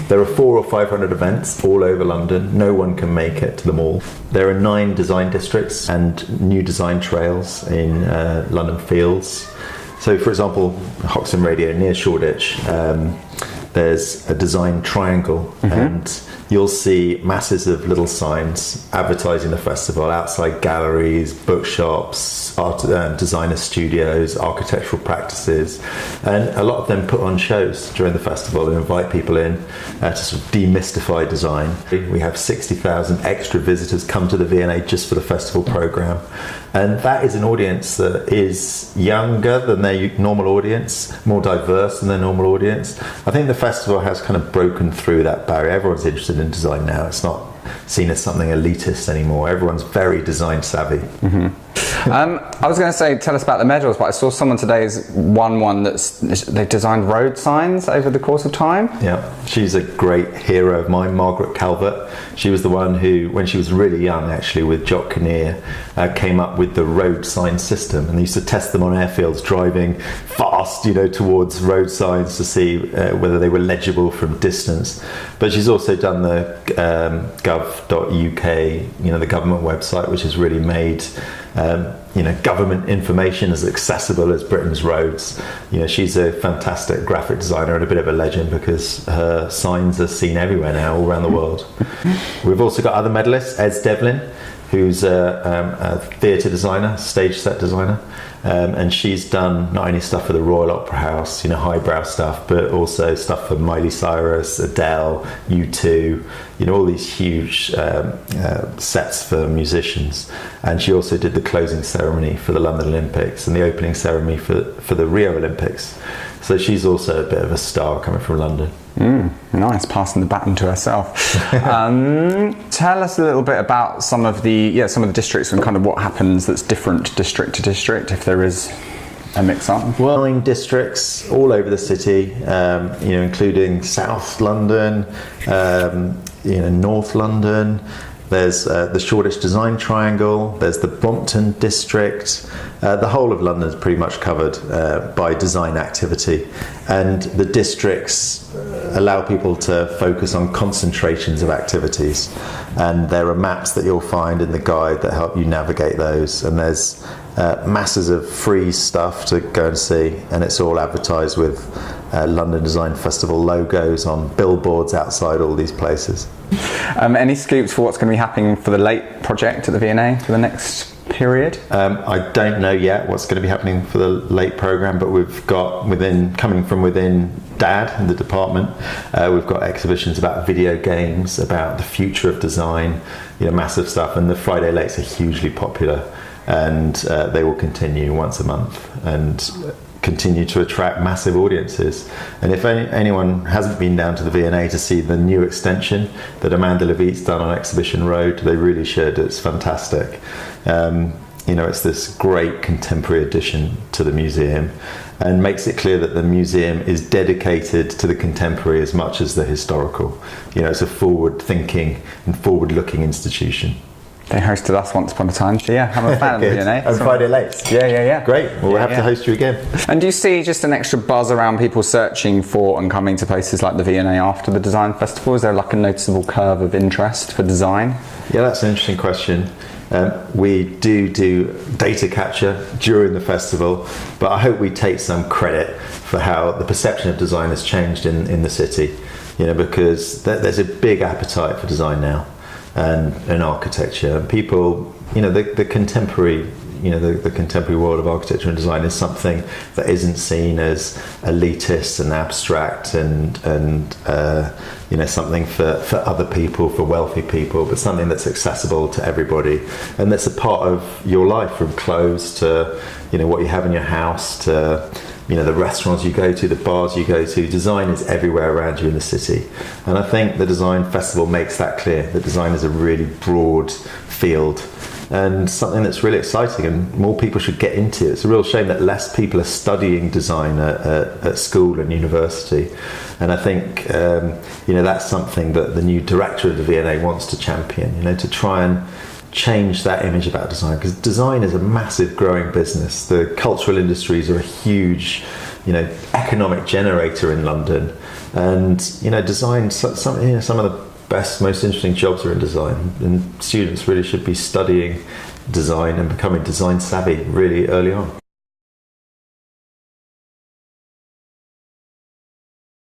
There are 400 or 500 events all over London. No one can make it to them all. There are 9 design districts and new design trails in London Fields. So, for example, Hoxton Radio near Shoreditch, there's a design triangle, and you'll see masses of little signs advertising the festival outside galleries, bookshops, designer studios, architectural practices, and a lot of them put on shows during the festival and invite people in to sort of demystify design. We have 60,000 extra visitors come to the V&A just for the festival programme, and that is an audience that is younger than their normal audience, more diverse than their normal audience. I think the festival has kind of broken through that barrier. Everyone's interested in design now. It's not seen as something elitist anymore. Everyone's very design savvy. I was going to say, tell us about the medals, but I saw someone today's won one they've designed road signs over the course of time. Yeah, she's a great hero of mine, Margaret Calvert. She was the one who, when she was really young actually, with Jock Kinnear, came up with the road sign system, and they used to test them on airfields driving fast, towards road signs to see whether they were legible from distance. But she's also done the gov.uk, the government website, which has really made government information as accessible as Britain's roads. She's a fantastic graphic designer and a bit of a legend because her signs are seen everywhere now, all around the world. We've also got other medalists, Ez Devlin, who's a theatre designer, stage set designer, and she's done not only stuff for the Royal Opera House, highbrow stuff, but also stuff for Miley Cyrus, Adele, U2, all these huge sets for musicians. And she also did the closing ceremony for the London Olympics and the opening ceremony for the Rio Olympics. So she's also a bit of a star coming from London. Nice, passing the baton to herself. Tell us a little bit about some of the districts and kind of what happens that's different district to district, if there is a mix-up. Well, 9 districts all over the city, including South London, North London. There's the Shoreditch Design Triangle, there's the Brompton District. The whole of London is pretty much covered by design activity, and the districts allow people to focus on concentrations of activities, and there are maps that you'll find in the guide that help you navigate those, and there's masses of free stuff to go and see, and it's all advertised with London Design Festival logos on billboards outside all these places. Any scoops for what's going to be happening for the late project at the V&A for the next period? I don't know yet what's going to be happening for the late programme, but we've got coming from within DAD in the department, we've got exhibitions about video games, about the future of design, massive stuff, and the Friday Lates are hugely popular, and they will continue once a month and continue to attract massive audiences. And if anyone hasn't been down to the V&A to see the new extension that Amanda Levitt's done on Exhibition Road, they really should. It's fantastic. It's this great contemporary addition to the museum, and makes it clear that the museum is dedicated to the contemporary as much as the historical. It's a forward-thinking and forward-looking institution. They hosted us once upon a time, so yeah, I'm a fan of the V&A. And Friday Lates. Yeah. Great, we'll have to host you again. And do you see just an extra buzz around people searching for and coming to places like the V&A after the design festival? Is there like a noticeable curve of interest for design? Yeah, that's an interesting question. We do data capture during the festival, but I hope we take some credit for how the perception of design has changed in the city, because there's a big appetite for design now. And architecture, and people, the contemporary, the contemporary world of architecture and design is something that isn't seen as elitist and abstract and something for other people, for wealthy people, but something that's accessible to everybody, and that's a part of your life, from clothes to what you have in your house to the restaurants you go to, the bars you go to. Design is everywhere around you in the city, and I think the Design Festival makes that clear, that design is a really broad field and something that's really exciting and more people should get into. It's a real shame that less people are studying design at school and university, and I think that's something that the new director of the V&A wants to champion, to try and change that image about design, because design is a massive growing business. The cultural industries are a huge economic generator in London, And design, some of the best, most interesting jobs are in design, and students really should be studying design and becoming design savvy really early on.